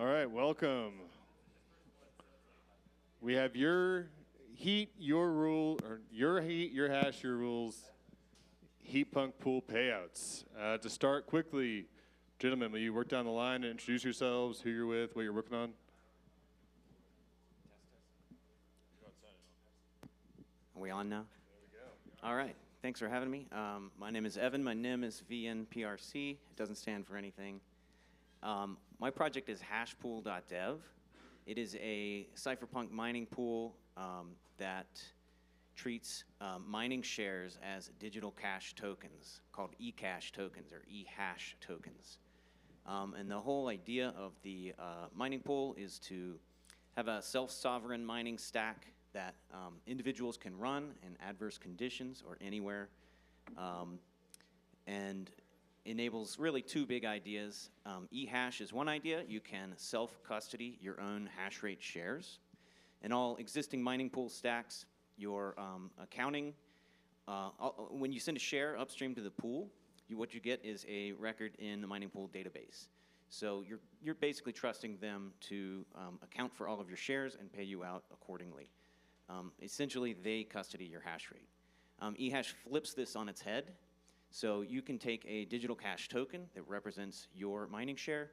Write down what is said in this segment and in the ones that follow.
All right, welcome. We have your heat, your rule, or your heat, your hash, your rules, Heatpunk pool payouts. To start quickly, gentlemen, will you work down the line and introduce yourselves, who you're with, what you're working on? Are we on now? There we go. All right. Thanks for having me. My name is Evan. My NIM is VNPRC. It doesn't stand for anything. My project is hashpool.dev. It is a cypherpunk mining pool that treats mining shares as digital cash tokens called eCash tokens or eHash tokens. And the whole idea of the mining pool is to have a self-sovereign mining stack that individuals can run in adverse conditions or anywhere, and enables really two big ideas. eHash is one idea. You can self-custody your own hash rate shares. In all existing mining pool stacks, your accounting, when you send a share upstream to the pool, what you get is a record in the mining pool database. So you're basically trusting them to account for all of your shares and pay you out accordingly. Essentially, they custody your hash rate. eHash flips this on its head. So you can take a digital cash token that represents your mining share,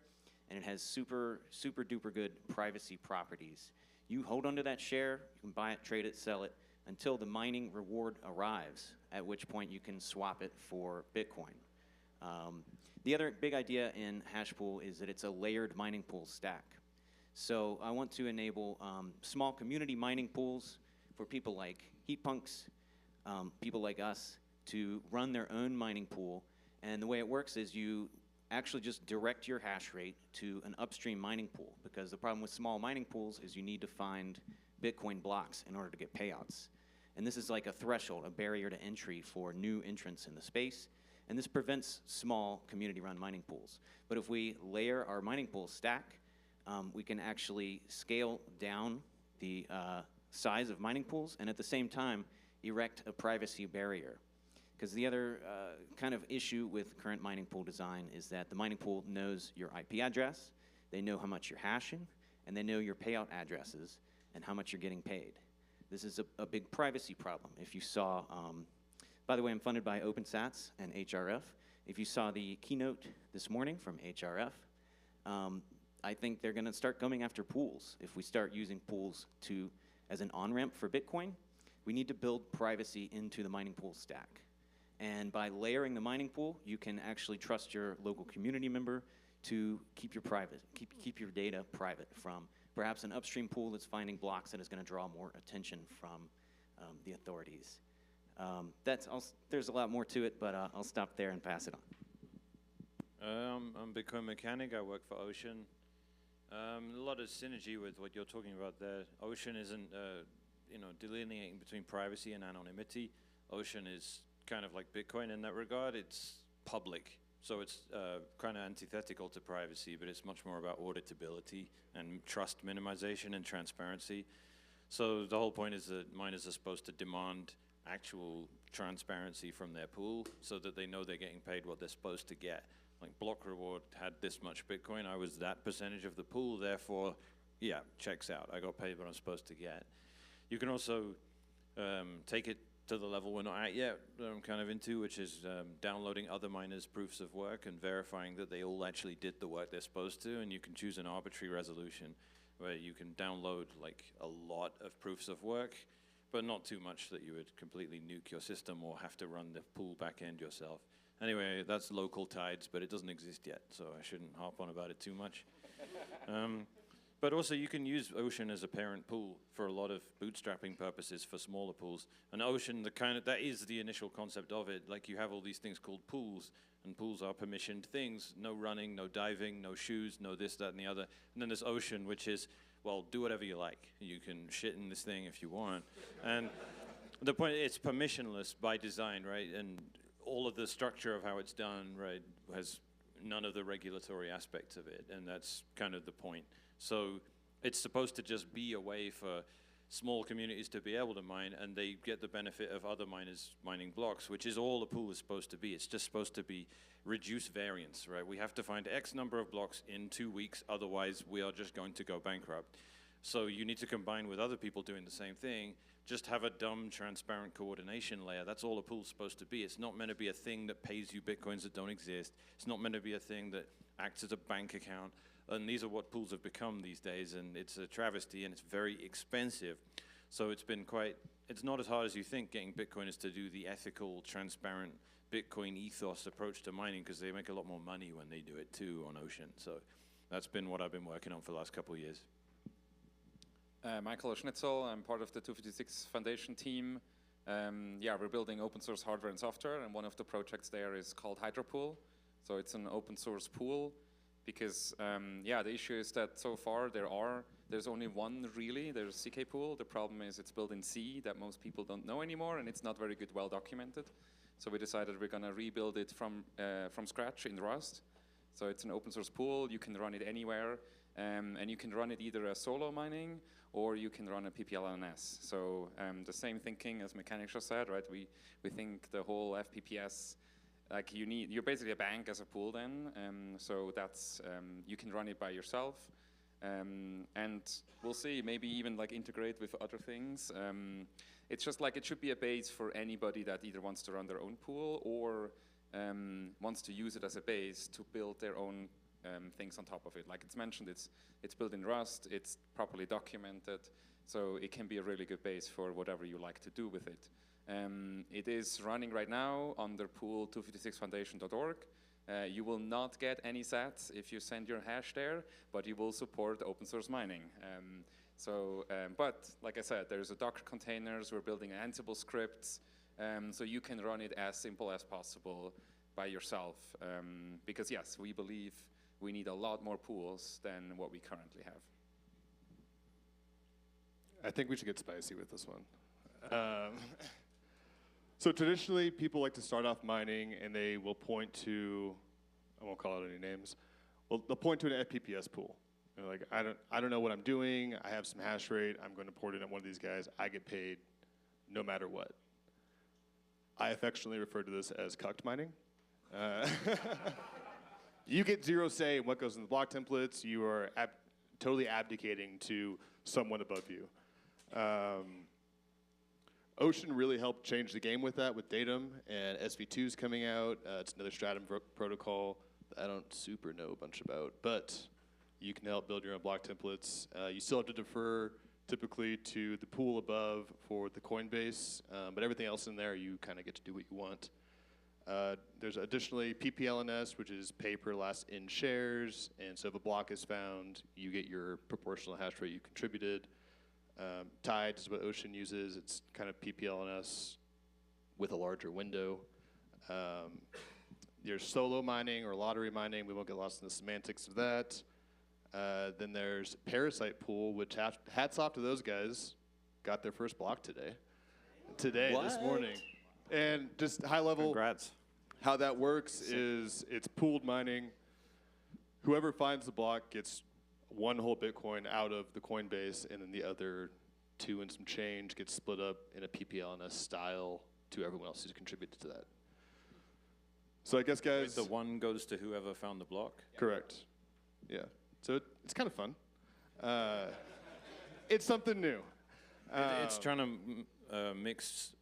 and it has super, super duper good privacy properties. You hold onto that share, you can buy it, trade it, sell it, until the mining reward arrives, at which point you can swap it for Bitcoin. The other big idea in Hashpool is that it's a layered mining pool stack. So I want to enable small community mining pools for people like Heatpunks, people like us, to run their own mining pool. And the way it works is you actually just direct your hash rate to an upstream mining pool, because the problem with small mining pools is you need to find Bitcoin blocks in order to get payouts. And this is like a threshold, a barrier to entry for new entrants in the space. And this prevents small community-run mining pools. But if we layer our mining pool stack, we can actually scale down the size of mining pools and at the same time erect a privacy barrier. Because the other kind of issue with current mining pool design is that the mining pool knows your IP address, they know how much you're hashing, and they know your payout addresses and how much you're getting paid. This is a big privacy problem. If you saw, by the way, I'm funded by OpenSats and HRF. If you saw the keynote this morning from HRF, I think they're going to start coming after pools. If we start using pools as an on-ramp for Bitcoin, we need to build privacy into the mining pool stack. And by layering the mining pool, you can actually trust your local community member to keep your data private from perhaps an upstream pool that's finding blocks that is going to draw more attention from the authorities. There's a lot more to it, but I'll stop there and pass it on. I'm a Bitcoin mechanic. I work for Ocean. A lot of synergy with what you're talking about there. Ocean isn't, delineating between privacy and anonymity. Ocean is kind of like Bitcoin in that regard. It's public, so it's kind of antithetical to privacy, but it's much more about auditability and trust minimization and transparency. So the whole point is that miners are supposed to demand actual transparency from their pool so that they know they're getting paid what they're supposed to get. Like Block Reward had this much Bitcoin, I was that percentage of the pool, therefore, yeah, checks out. I got paid what I'm supposed to get. You can also take it to the level we're not at yet, that I'm kind of into, which is downloading other miners' proofs of work and verifying that they all actually did the work they're supposed to, and you can choose an arbitrary resolution where you can download like a lot of proofs of work, but not too much that you would completely nuke your system or have to run the pool back end yourself. Anyway, that's local tides, but it doesn't exist yet, so I shouldn't harp on about it too much. But also, you can use Ocean as a parent pool for a lot of bootstrapping purposes for smaller pools. And Ocean, that is the initial concept of it. Like, you have all these things called pools, and pools are permissioned things. No running, no diving, no shoes, no this, that, and the other. And then there's Ocean, which is, well, do whatever you like. You can shit in this thing if you want. And the point, it's permissionless by design, right? And all of the structure of how it's done, right, has none of the regulatory aspects of it. And that's kind of the point. So it's supposed to just be a way for small communities to be able to mine, and they get the benefit of other miners mining blocks, which is all the pool is supposed to be. It's just supposed to be reduced variance, right? We have to find X number of blocks in 2 weeks, otherwise we are just going to go bankrupt. So you need to combine with other people doing the same thing, just have a dumb, transparent coordination layer. That's all a pool's supposed to be. It's not meant to be a thing that pays you bitcoins that don't exist. It's not meant to be a thing that acts as a bank account. And these are what pools have become these days, and it's a travesty, and it's very expensive. So it's been it's not as hard as you think getting Bitcoiners to do the ethical, transparent, Bitcoin ethos approach to mining, because they make a lot more money when they do it too on Ocean. So that's been what I've been working on for the last couple of years. Michael Schnitzel, I'm part of the 256 Foundation team. Yeah, we're building open source hardware and software, and one of the projects there is called HydraPool. So it's an open source pool, because yeah, the issue is that so far there's only one really, there's CK Pool. The problem is it's built in C that most people don't know anymore, and it's not very good, well documented. So we decided we're gonna rebuild it from scratch in Rust. So it's an open source pool, you can run it anywhere, and you can run it either as solo mining, or you can run a PPLNS. So the same thinking as Mechanics just said, right? We think the whole FPPS, like you're basically a bank as a pool then. So that's, you can run it by yourself. And we'll see, maybe even like integrate with other things. It's just like, it should be a base for anybody that either wants to run their own pool or wants to use it as a base to build their own things on top of it. Like it's mentioned, it's built in Rust, it's properly documented, so it can be a really good base for whatever you like to do with it. It is running right now under pool256foundation.org. You will not get any sats if you send your hash there, but you will support open source mining. But like I said, there's a Docker containers, we're building Ansible scripts, so you can run it as simple as possible by yourself. Because yes, we believe we need a lot more pools than what we currently have. I think we should get spicy with this one. So traditionally, people like to start off mining, and they will point to, I won't call out any names, well, they'll point to an FPPS pool. They're like, I don't know what I'm doing. I have some hash rate. I'm going to port it on one of these guys. I get paid no matter what. I affectionately refer to this as cucked mining. You get zero say in what goes in the block templates. You are totally abdicating to someone above you. Ocean really helped change the game with that, with Datum, and SV2's coming out. It's another Stratum protocol that I don't super know a bunch about, but you can help build your own block templates. You still have to defer typically to the pool above for the Coinbase, but everything else in there, you kind of get to do what you want. There's additionally PPLNS, which is pay per last in shares, and so if a block is found, you get your proportional hash rate you contributed. Tide is what Ocean uses. It's kind of PPLNS with a larger window. There's solo mining or lottery mining. We won't get lost in the semantics of that. Then there's Parasite Pool, which hats off to those guys. Got their first block today, this morning. And just high level, Congrats. How that works is it's pooled mining. Whoever finds the block gets one whole Bitcoin out of the Coinbase, and then the other 2 and some change gets split up in a PPLNS style to everyone else who's contributed to that. So I guess, guys, The one goes to whoever found the block? Correct. Yeah. So it's kind of fun. It's something new. It's trying to mix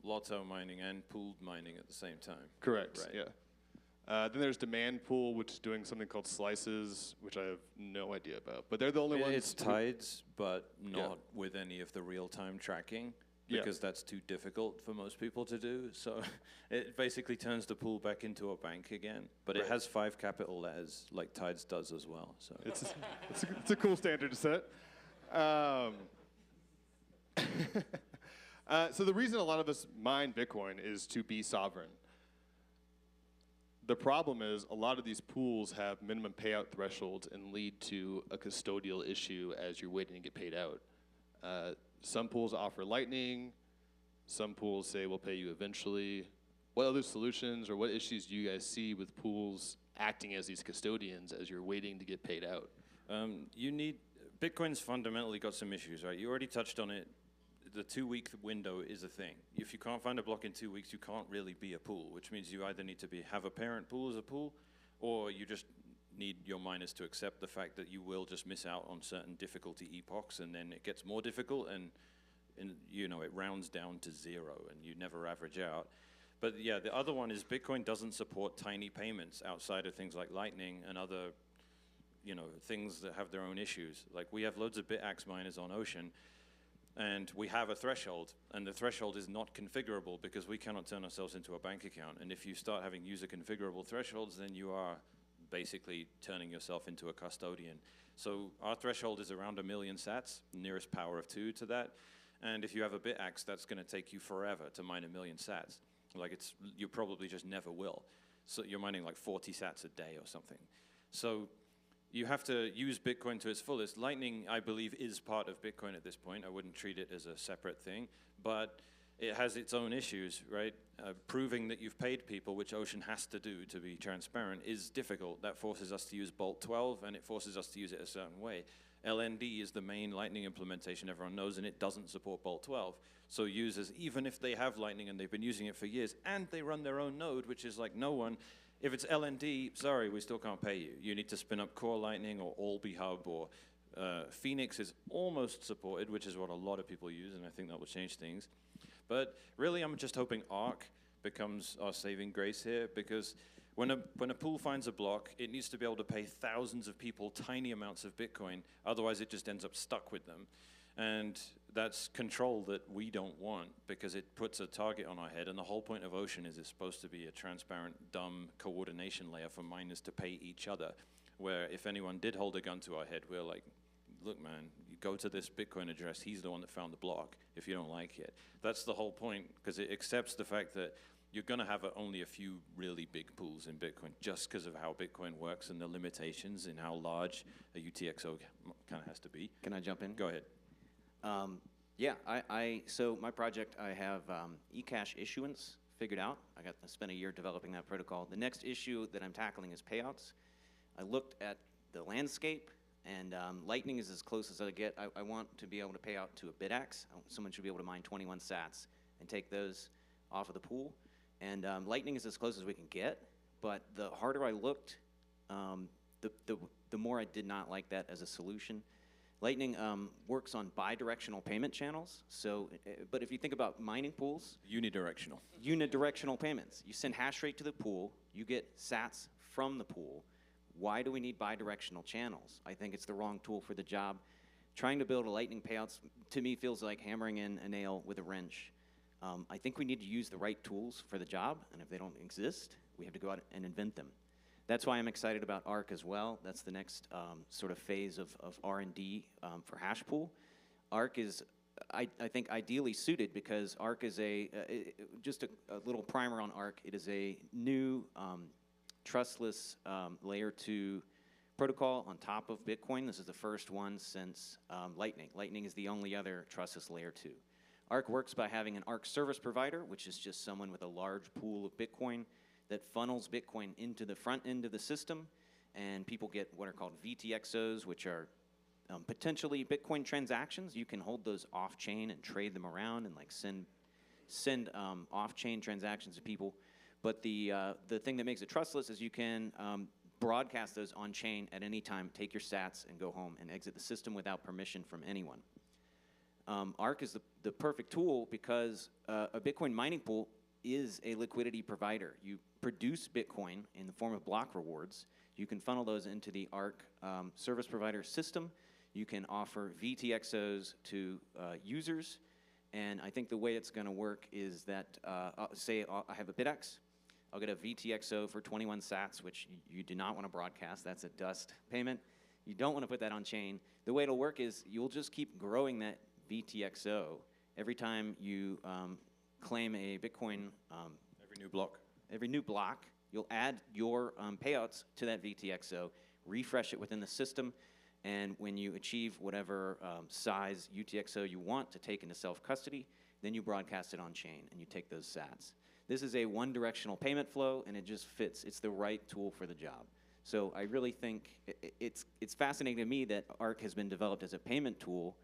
lotto mining and pooled mining at the same time. Correct. Right. Yeah. Then there's Demand Pool, which is doing something called slices, which I have no idea about. But they're the only ones. It's tides, but not with any of the real-time tracking, because that's too difficult for most people to do. So it basically turns the pool back into a bank again. But it has 5 capital letters, like Tides does as well. So it's a cool standard to set. So the reason a lot of us mine Bitcoin is to be sovereign. The problem is a lot of these pools have minimum payout thresholds and lead to a custodial issue as you're waiting to get paid out. Some pools offer Lightning. Some pools say we'll pay you eventually. What other solutions or what issues do you guys see with pools acting as these custodians as you're waiting to get paid out? You need Bitcoin's fundamentally got some issues, right? You already touched on it. The 2-week window is a thing. If you can't find a block in 2 weeks, you can't really be a pool, which means you either need to have a parent pool as a pool, or you just need your miners to accept the fact that you will just miss out on certain difficulty epochs, and then it gets more difficult, and you know, it rounds down to 0, and you never average out. But yeah, the other one is Bitcoin doesn't support tiny payments outside of things like Lightning and other, you know, things that have their own issues. Like, we have loads of BitAxe miners on Ocean, and we have a threshold, and the threshold is not configurable because we cannot turn ourselves into a bank account. And if you start having user configurable thresholds, then you are basically turning yourself into a custodian. So our threshold is around 1 million sats, nearest power of 2 to that. And if you have a BitAxe, that's going to take you forever to mine 1 million sats. Like, you probably just never will. So you're mining like 40 sats a day or something. So you have to use Bitcoin to its fullest. Lightning, I believe, is part of Bitcoin at this point. I wouldn't treat it as a separate thing, but it has its own issues, right? Proving that you've paid people, which Ocean has to do to be transparent, is difficult. That forces us to use Bolt 12, and it forces us to use it a certain way. LND is the main Lightning implementation everyone knows, and it doesn't support Bolt 12. So users, even if they have Lightning and they've been using it for years, and they run their own node, which is like no one, if it's LND, sorry, we still can't pay you. You need to spin up Core Lightning or Alby Hub, or Phoenix is almost supported, which is what a lot of people use, and I think that will change things. But really, I'm just hoping Arc becomes our saving grace here, because when a pool finds a block, it needs to be able to pay thousands of people tiny amounts of Bitcoin, otherwise it just ends up stuck with them. And that's control that we don't want, because it puts a target on our head, and the whole point of Ocean is it's supposed to be a transparent, dumb coordination layer for miners to pay each other, where if anyone did hold a gun to our head, we're like, look, man, you go to this Bitcoin address, he's the one that found the block if you don't like it. That's the whole point, because it accepts the fact that you're going to have only a few really big pools in Bitcoin just because of how Bitcoin works and the limitations and how large a UTXO kind of has to be. Can I jump in? Go ahead. Yeah, so my project, I have eCash issuance figured out. I spent a year developing that protocol. The next issue that I'm tackling is payouts. I looked at the landscape, and Lightning is as close as I get. I want to be able to pay out to a BitAxe. Someone should be able to mine 21 sats and take those off of the pool. And Lightning is as close as we can get, but the harder I looked, the more I did not like that as a solution. Lightning works on bidirectional payment channels. So, but if you think about mining pools, Unidirectional. Unidirectional payments. You send hash rate to the pool, you get sats from the pool. Why do we need bidirectional channels? I think it's the wrong tool for the job. Trying to build a Lightning payouts, to me, feels like hammering in a nail with a wrench. I think we need to use the right tools for the job, and if they don't exist, we have to go out and invent them. That's why I'm excited about Arc as well. That's the next sort of phase of R&D for Hashpool. Arc is, I think, ideally suited because Arc is just a little primer on Arc. It is a new trustless layer 2 protocol on top of Bitcoin. This is the first one since Lightning. Lightning is the only other trustless layer 2. Arc works by having an Arc service provider, which is just someone with a large pool of Bitcoin that funnels Bitcoin into the front end of the system, and people get what are called VTXOs, which are potentially Bitcoin transactions. You can hold those off-chain and trade them around and like send off-chain transactions to people. But the thing that makes it trustless is you can broadcast those on-chain at any time, take your sats, and go home and exit the system without permission from anyone. Arc is the perfect tool because a Bitcoin mining pool is a liquidity provider. You produce Bitcoin in the form of block rewards. You can funnel those into the Arc service provider system. You can offer VTXOs to users. And I think the way it's going to work is that, say I have a BitAxe. I'll get a VTXO for 21 sats, which you do not want to broadcast. That's a dust payment. You don't want to put that on chain. The way it'll work is you'll just keep growing that VTXO every time you claim a Bitcoin. Every new block, you'll add your payouts to that VTXO, refresh it within the system, and when you achieve whatever size UTXO you want to take into self-custody, then you broadcast it on chain and you take those sats. This is a one-directional payment flow, and it just fits. It's the right tool for the job. So I really think it's fascinating to me that ARC has been developed as a payment tool.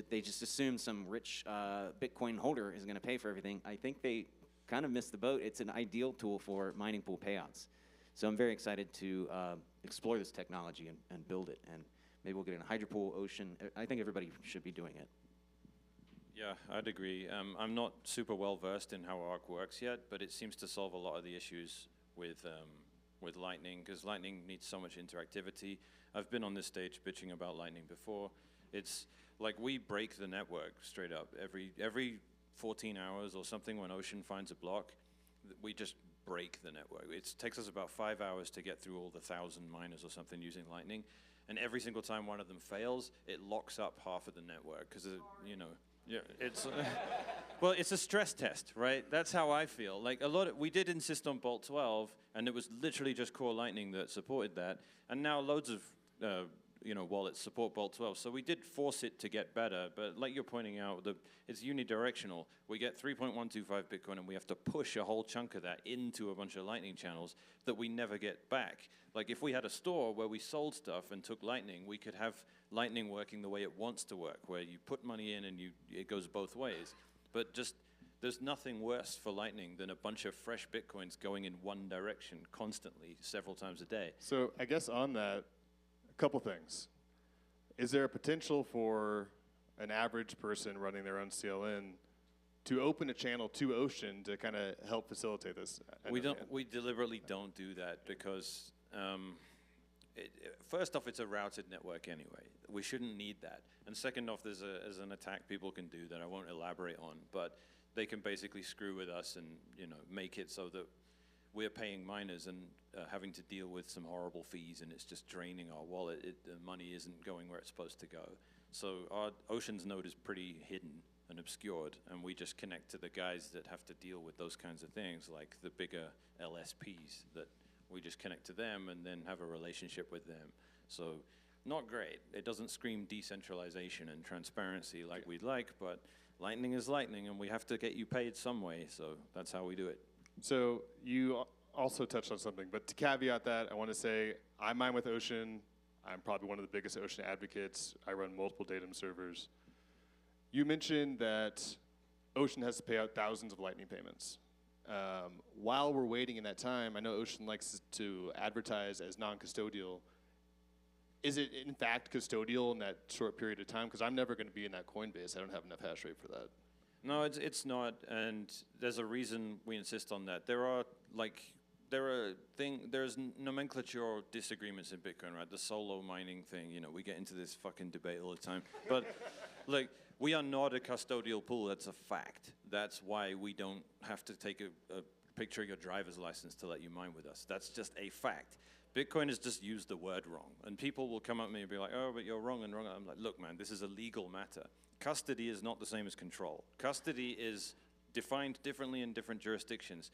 They just assume some rich Bitcoin holder is going to pay for everything. I think they kind of missed the boat. It's an ideal tool for mining pool payouts. So I'm very excited to explore this technology and build it. And maybe we'll get in HydraPool, Ocean. I think everybody should be doing it. Yeah, I'd agree. I'm not super well versed in how ARC works yet, but it seems to solve a lot of the issues with Lightning, because Lightning needs so much interactivity. I've been on this stage bitching about Lightning before. It's like we break the network straight up. Every 14 hours or something, when Ocean finds a block, we just break the network. It takes us about 5 hours to get through all the 1,000 miners or something using Lightning, and every single time one of them fails, it locks up half of the network, because, you know, yeah, it's well, it's a stress test, right? That's how I feel. Like we did insist on Bolt 12, and it was literally just core Lightning that supported that, and now loads of wallets support Bolt 12. So we did force it to get better, but like you're pointing out, it's unidirectional. We get 3.125 Bitcoin, and we have to push a whole chunk of that into a bunch of Lightning channels that we never get back. Like if we had a store where we sold stuff and took Lightning, we could have Lightning working the way it wants to work, where you put money in and it goes both ways. But just there's nothing worse for Lightning than a bunch of fresh Bitcoins going in one direction constantly, several times a day. So I guess on that, a couple things. Is there a potential for an average person running their own CLN to open a channel to Ocean to kind of help facilitate this? We deliberately don't do that because first off, it's a routed network anyway. We shouldn't need that. And second off, there's an attack people can do that I won't elaborate on, but they can basically screw with us and make it so that we're paying miners and having to deal with some horrible fees, and it's just draining our wallet. The money isn't going where it's supposed to go. So our Ocean's node is pretty hidden and obscured, and we just connect to the guys that have to deal with those kinds of things, like the bigger LSPs, that we just connect to them and then have a relationship with them. So not great. It doesn't scream decentralization and transparency like we'd like, but Lightning is Lightning, and we have to get you paid some way, so that's how we do it. So you also touched on something, but to caveat that, I want to say I mine with Ocean. I'm probably one of the biggest Ocean advocates. I run multiple datum servers. You mentioned that Ocean has to pay out thousands of Lightning payments. While we're waiting in that time, I know Ocean likes to advertise as non-custodial. Is it in fact custodial in that short period of time? Because I'm never going to be in that Coinbase. I don't have enough hash rate for that. No, it's not, and there's a reason we insist on that. There's nomenclature disagreements in Bitcoin, right? The solo mining thing, we get into this fucking debate all the time. But like, we are not a custodial pool. That's a fact. That's why we don't have to take a picture of your driver's license to let you mine with us. That's just a fact. Bitcoin has just used the word wrong, and people will come at me and be like, "Oh, but you're wrong and wrong." I'm like, "Look, man, this is a legal matter. Custody is not the same as control. Custody is defined differently in different jurisdictions.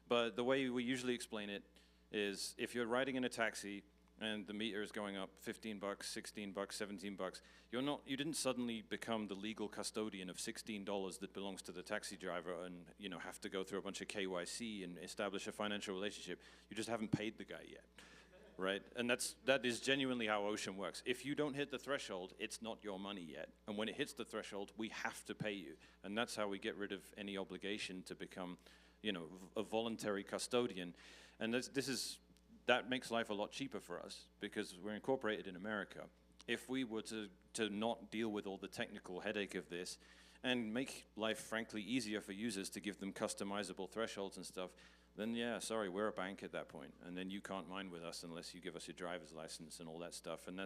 But the way we usually explain it is if you're riding in a taxi and the meter is going up $15, $16, $17, you didn't suddenly become the legal custodian of $16 that belongs to the taxi driver and have to go through a bunch of KYC and establish a financial relationship. You just haven't paid the guy yet. Right? And that is genuinely how Ocean works. If you don't hit the threshold, it's not your money yet. And when it hits the threshold, we have to pay you. And that's how we get rid of any obligation to become, a voluntary custodian. And that makes life a lot cheaper for us because we're incorporated in America. If we were to not deal with all the technical headache of this and make life, frankly, easier for users to give them customizable thresholds and stuff, then yeah, sorry, we're a bank at that point, and then you can't mine with us unless you give us your driver's license and all that stuff, and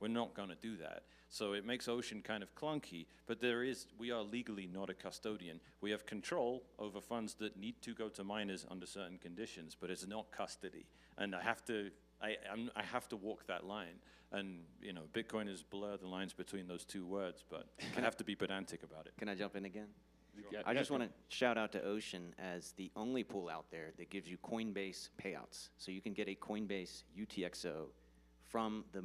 we're not going to do that. So it makes Ocean kind of clunky, but we are legally not a custodian. We have control over funds that need to go to miners under certain conditions, but it's not custody, and I have to walk that line, and Bitcoiners blur the lines between those two words, but I have to be pedantic about it. Can I jump in again? Yeah, I just want to shout out to Ocean as the only pool out there that gives you Coinbase payouts. So you can get a Coinbase UTXO from the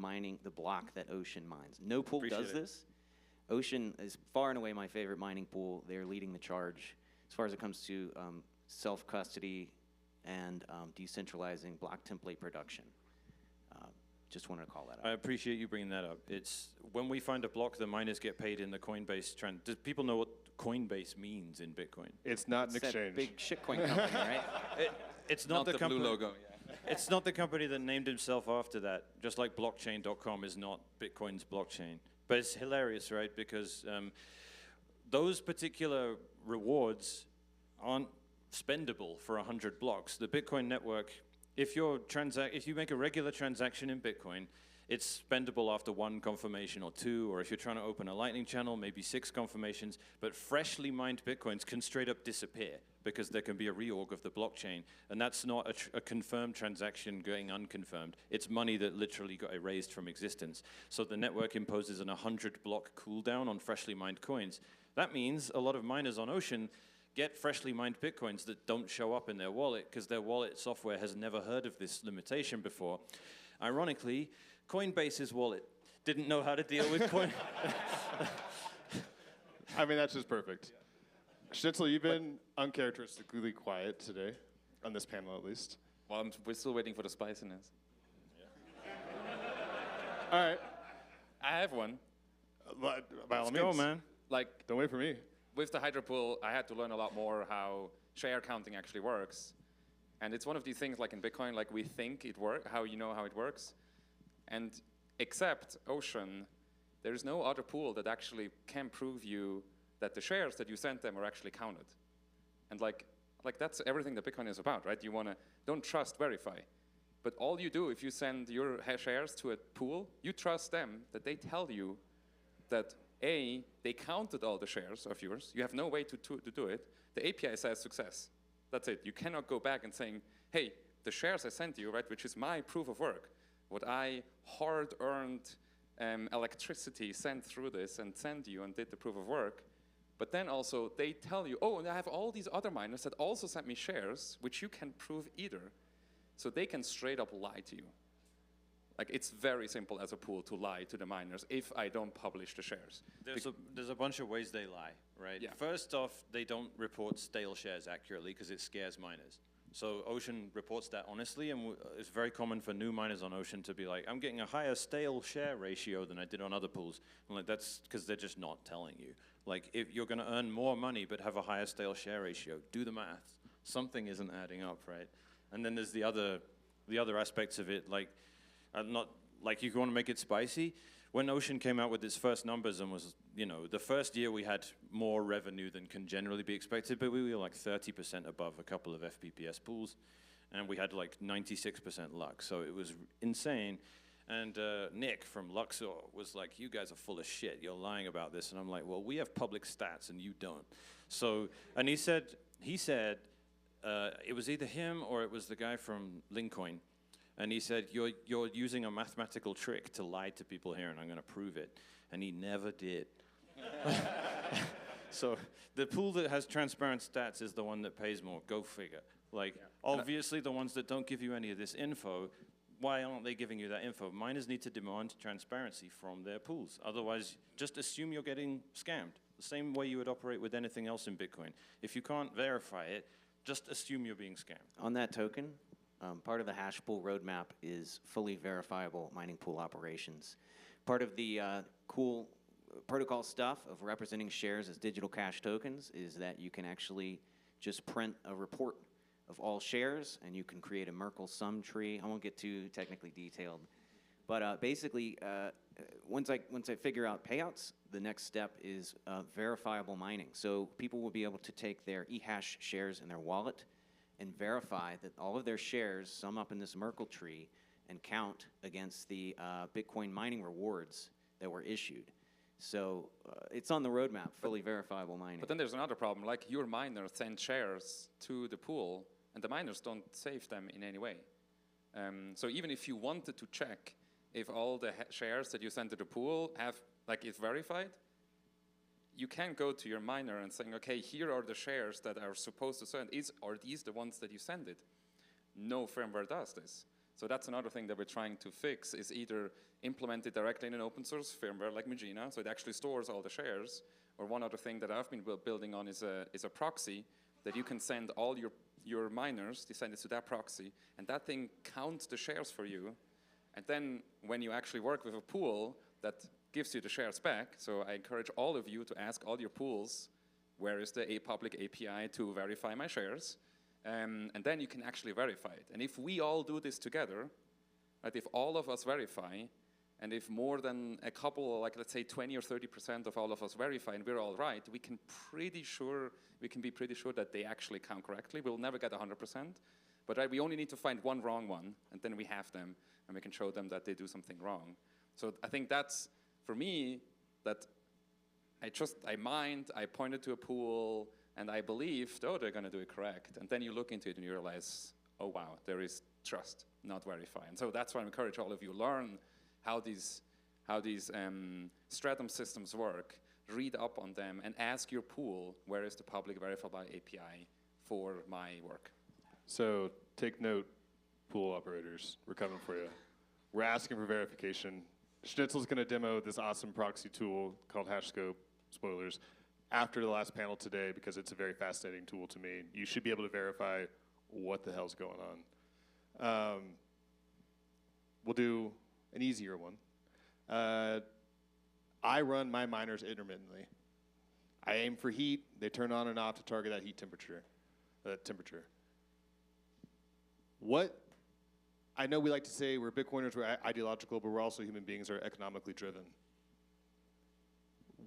block that Ocean mines. No pool does this. Ocean is far and away my favorite mining pool. They're leading the charge as far as it comes to self-custody and decentralizing block template production. just wanted to call that I out. appreciate you bringing that up. It's when we find a block, the miners get paid in the Coinbase Does people know what Coinbase means in Bitcoin? It's not an It's that exchange. big shitcoin company, right? It's not, the blue company. logo. It's not the company that named himself after that. Just like blockchain.com is not Bitcoin's blockchain. But it's hilarious, right? Because those particular rewards aren't spendable for 100 blocks. The Bitcoin network, if you make a regular transaction in Bitcoin, it's spendable after 1 confirmation or 2, or if you're trying to open a Lightning channel, maybe 6 confirmations. But freshly mined Bitcoins can straight up disappear because there can be a reorg of the blockchain. And that's not a confirmed transaction going unconfirmed. It's money that literally got erased from existence. So the network imposes an 100-block cooldown on freshly mined coins. That means a lot of miners on Ocean get freshly mined Bitcoins that don't show up in their wallet because their wallet software has never heard of this limitation before. Ironically, Coinbase's wallet didn't know how to deal with coin. I mean, that's just perfect. Schnitzel, you've been uncharacteristically quiet today, on this panel at least. Well, we're still waiting for the spiciness. All right. I have one. By all Let's means. go, man. Like, Don't wait for me. with the HydraPool, I had to learn a lot more how share counting actually works. And it's one of these things like in Bitcoin, like we think it works, how you know how it works. And except Ocean, there is no other pool that actually can prove you that the shares that you sent them are actually counted. And like that's everything that Bitcoin is about, right? You don't trust, verify. But all you do if you send your shares to a pool, you trust them that they tell you that A, they counted all the shares of yours. You have no way to do it. The API says success. That's it. You cannot go back and saying, hey, the shares I sent you, right, which is my proof of work, what I hard-earned electricity sent through this and sent you and did the proof of work. But then also they tell you, oh, and I have all these other miners that also sent me shares, which you can prove either. So they can straight up lie to you. Like, it's very simple as a pool to lie to the miners if I don't publish the shares. There's a bunch of ways they lie, right? Yeah. First off, they don't report stale shares accurately because it scares miners. So Ocean reports that honestly, and it's very common for new miners on Ocean to be like, I'm getting a higher stale share ratio than I did on other pools. And like, that's because they're just not telling you. Like, if you're going to earn more money but have a higher stale share ratio, do the math. Something isn't adding up, right? And then there's the other aspects of it, like, not like you want to make it spicy. When Ocean came out with its first numbers and was, the first year we had more revenue than can generally be expected, but we were like 30% above a couple of FPPS pools, and we had like 96% luck, so it was insane. And Nick from Luxor was like, you guys are full of shit, you're lying about this. And I'm like, well, we have public stats and you don't. So, and he said it was either him or it was the guy from Lincoin. And he said, you're using a mathematical trick to lie to people here, and I'm going to prove it. And he never did. So the pool that has transparent stats is the one that pays more. Go figure. Like, obviously, the ones that don't give you any of this info, why aren't they giving you that info? Miners need to demand transparency from their pools. Otherwise, just assume you're getting scammed. The same way you would operate with anything else in Bitcoin. If you can't verify it, just assume you're being scammed. On that token, part of the Hashpool roadmap is fully verifiable mining pool operations. Part of the cool protocol stuff of representing shares as digital cash tokens is that you can actually just print a report of all shares, and you can create a Merkle sum tree. I won't get too technically detailed, but basically, once I figure out payouts, the next step is verifiable mining. So people will be able to take their eHash shares in their wallet and verify that all of their shares sum up in this Merkle tree and count against the Bitcoin mining rewards that were issued. So it's on the roadmap, fully verifiable mining. But then there's another problem, like your miners send shares to the pool, and the miners don't save them in any way. So even if you wanted to check if all the shares that you send to the pool is verified, you can't go to your miner and saying, okay, here are the shares that are supposed to send. Are these the ones that you send it? No firmware does this. So that's another thing that we're trying to fix, is either implement it directly in an open source firmware like Magina, so it actually stores all the shares, or one other thing that I've been building on is a proxy that you can send all your miners, you send it to that proxy, and that thing counts the shares for you, And then when you actually work with a pool that gives you the shares back, so I encourage all of you to ask all your pools, where is the public API to verify my shares? And then you can actually verify it. And if we all do this together, right, if all of us verify, and if more than a couple, like let's say 20 or 30% of all of us verify and we're all right, we can be pretty sure that they actually count correctly. We'll never get 100%, but right, we only need to find one wrong one, and then we have them, and we can show them that they do something wrong. So I think that's, for me, that I mined, I pointed to a pool, and I believed, oh, they're going to do it correct. And then you look into it and you realize, oh, wow, there is trust, not verify. And so that's why I encourage all of you, learn how these Stratum systems work, read up on them, and ask your pool, where is the public verifiable API for my work? So take note, pool operators, we're coming for you. We're asking for verification. Schnitzel's going to demo this awesome proxy tool called Hashscope, spoilers, after the last panel today, because it's a very fascinating tool to me. You should be able to verify what the hell's going on. We'll do an easier one. I run my miners intermittently. I aim for heat. They turn on and off to target that heat temperature. What, I know we like to say we're Bitcoiners, we're ideological, but we're also human beings, are economically driven.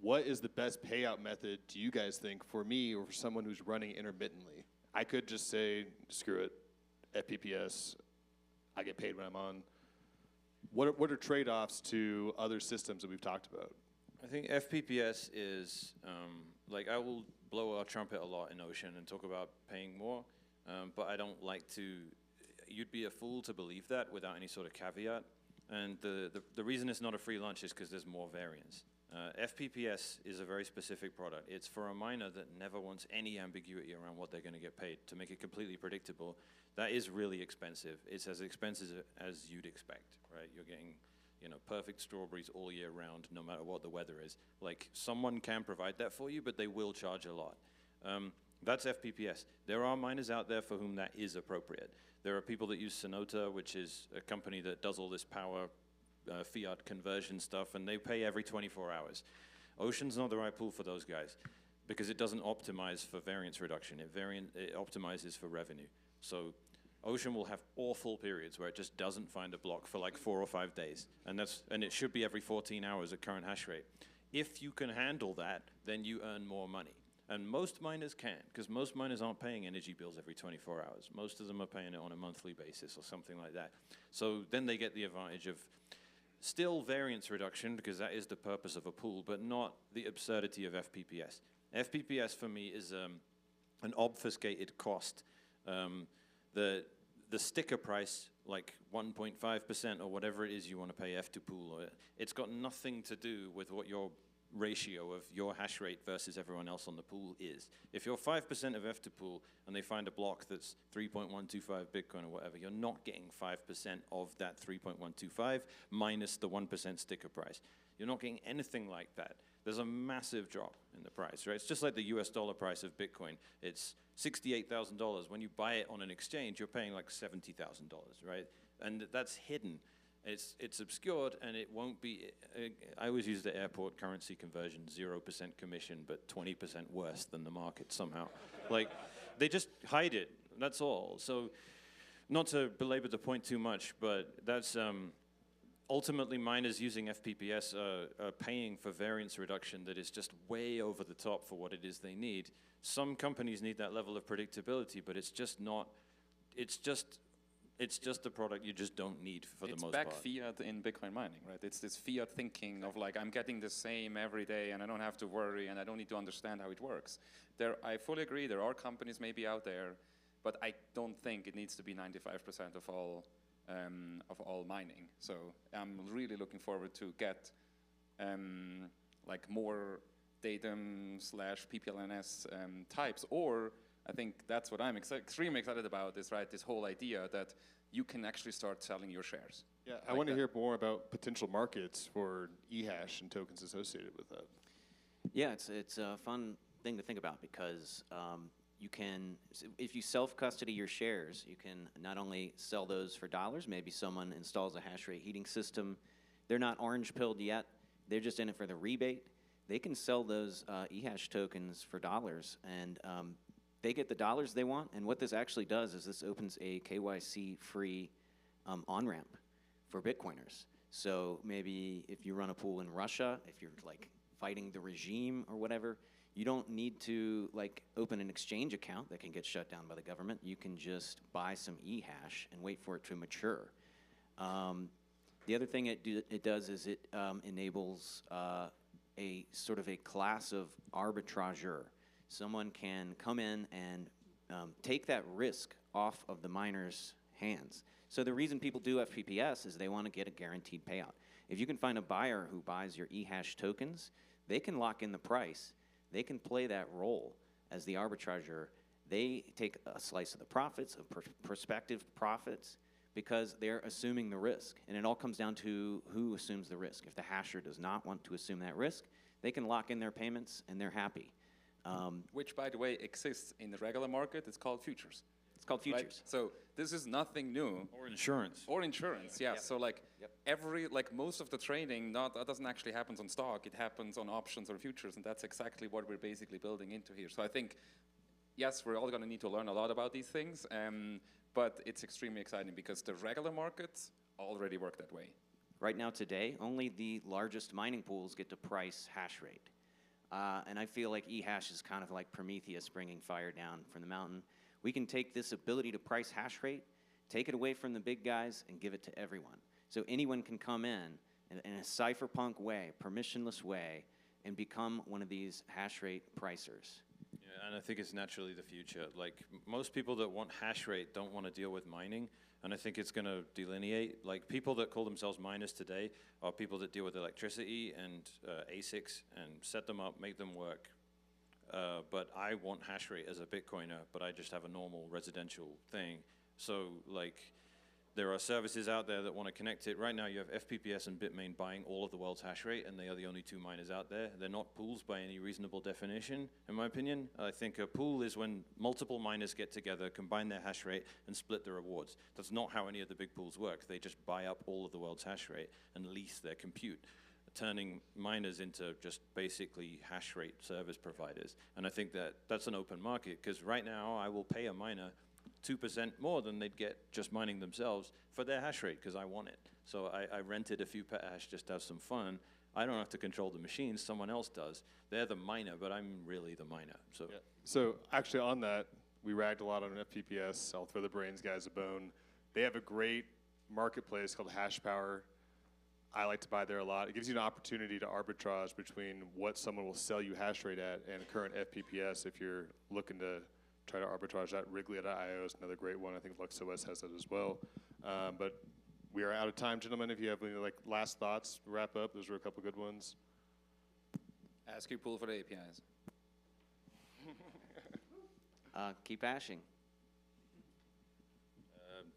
What is the best payout method, do you guys think, for me or for someone who's running intermittently? I could just say, screw it, FPPS, I get paid when I'm on. What are trade-offs to other systems that we've talked about? I think FPPS is, like, I will blow our trumpet a lot in Ocean and talk about paying more, but I don't like to, you'd be a fool to believe that without any sort of caveat. And the reason it's not a free lunch is because there's more variance. FPPS is a very specific product. It's for a miner that never wants any ambiguity around what they're going to get paid. To make it completely predictable, that is really expensive. It's as expensive as you'd expect, right? You're getting, you know, perfect strawberries all year round, no matter what the weather is. Like, someone can provide that for you, but they will charge a lot. That's FPPS. There are miners out there for whom that is appropriate. There are people that use Sonota, which is a company that does all this power fiat conversion stuff, and they pay every 24 hours. Ocean's not the right pool for those guys because it doesn't optimize for variance reduction. It optimizes for revenue. So Ocean will have awful periods where it just doesn't find a block for like 4 or 5 days, and it should be every 14 hours at current hash rate. If you can handle that, then you earn more money. And most miners can, because most miners aren't paying energy bills every 24 hours. Most of them are paying it on a monthly basis or something like that. So then they get the advantage of still variance reduction, because that is the purpose of a pool, but not the absurdity of FPPS. FPPS for me is an obfuscated cost. The sticker price, like 1.5% or whatever it is you want to pay F2Pool, it's got nothing to do with what your ratio of your hash rate versus everyone else on the pool is. If you're 5% of F2Pool and they find a block that's 3.125 Bitcoin or whatever, you're not getting 5% of that 3.125 minus the 1% sticker price. You're not getting anything like that. There's a massive drop in the price, right? It's just like the US dollar price of Bitcoin. It's $68,000. When you buy it on an exchange, you're paying like $70,000, right? And that's hidden. It's obscured, and it won't be, I always use the airport currency conversion, 0% commission, but 20% worse than the market somehow. Like, they just hide it, that's all. So, not to belabor the point too much, but that's, ultimately miners using FPPS are paying for variance reduction that is just way over the top for what it is they need. Some companies need that level of predictability, but it's just not, it's just a product you just don't need for the most part. It's back fiat in Bitcoin mining, right? It's this fiat thinking of like, I'm getting the same every day and I don't have to worry and I don't need to understand how it works. I fully agree, there are companies maybe out there, but I don't think it needs to be 95% of all mining. So I'm really looking forward to get like more datum / PPLNS types, or I think that's what I'm extremely excited about is, right, this whole idea that you can actually start selling your shares. Yeah, I want to hear more about potential markets for eHash and tokens associated with that. Yeah, it's a fun thing to think about because you can, if you self-custody your shares, you can not only sell those for dollars, maybe someone installs a hash rate heating system. They're not orange-pilled yet. They're just in it for the rebate. They can sell those eHash tokens for dollars, and they get the dollars they want. And what this actually does is this opens a KYC-free on-ramp for Bitcoiners. So maybe if you run a pool in Russia, if you're like fighting the regime or whatever, you don't need to like open an exchange account that can get shut down by the government. You can just buy some eHash and wait for it to mature. The other thing it does is it enables a sort of a class of arbitrageur. Someone can come in and take that risk off of the miner's hands. So the reason people do FPPS is they want to get a guaranteed payout. If you can find a buyer who buys your eHash tokens, they can lock in the price. They can play that role as the arbitrageur. They take a slice of the profits, of prospective profits, because they're assuming the risk. And it all comes down to who assumes the risk. If the hasher does not want to assume that risk, they can lock in their payments and they're happy. Which, by the way, exists in the regular market. It's called futures. It's called futures. Right? So this is nothing new. Or insurance. Or insurance, yeah. Yep. So like Yep. most of the trading, that doesn't actually happen on stock. It happens on options or futures, and that's exactly what we're basically building into here. So I think, yes, we're all going to need to learn a lot about these things, but it's extremely exciting because the regular markets already work that way. Right now today, only the largest mining pools get to price hash rate. And I feel like eHash is kind of like Prometheus bringing fire down from the mountain. We can take this ability to price hash rate, take it away from the big guys, and give it to everyone. So anyone can come in a cypherpunk way, permissionless way, and become one of these hash rate pricers. Yeah, and I think it's naturally the future. Like, most people that want hash rate don't want to deal with mining, and I think it's going to delineate. Like, people that call themselves miners today are people that deal with electricity and ASICs and set them up, make them work. But I want hash rate as a Bitcoiner, but I just have a normal residential thing. So, like, there are services out there that want to connect it. Right now, you have FPPS and Bitmain buying all of the world's hash rate, and they are the only two miners out there. They're not pools by any reasonable definition, in my opinion. I think a pool is when multiple miners get together, combine their hash rate, and split the rewards. That's not how any of the big pools work. They just buy up all of the world's hash rate and lease their compute, turning miners into just basically hash rate service providers. And I think that that's an open market, because right now I will pay a miner 2% more than they'd get just mining themselves for their hash rate, because I want it. So I rented a few petahash just to have some fun. I don't have to control the machines, someone else does. They're the miner, but I'm really the miner. So, Yeah. So actually on that, we ragged a lot on FPPS. I'll throw the brains guys a bone. They have a great marketplace called Hashpower. I like to buy there a lot. It gives you an opportunity to arbitrage between what someone will sell you hash rate at and current FPPS if you're looking to try to arbitrage that. Wrigley.io is another great one. I think LuxOS has that as well. But we are out of time, gentlemen. If you have any last thoughts, wrap up. Those were a couple good ones. Ask your pool for the APIs. Keep hashing.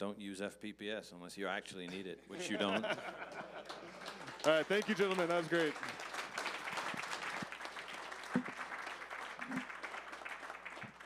don't use FPPS unless you actually need it, which you don't. All right, thank you, gentlemen. That was great.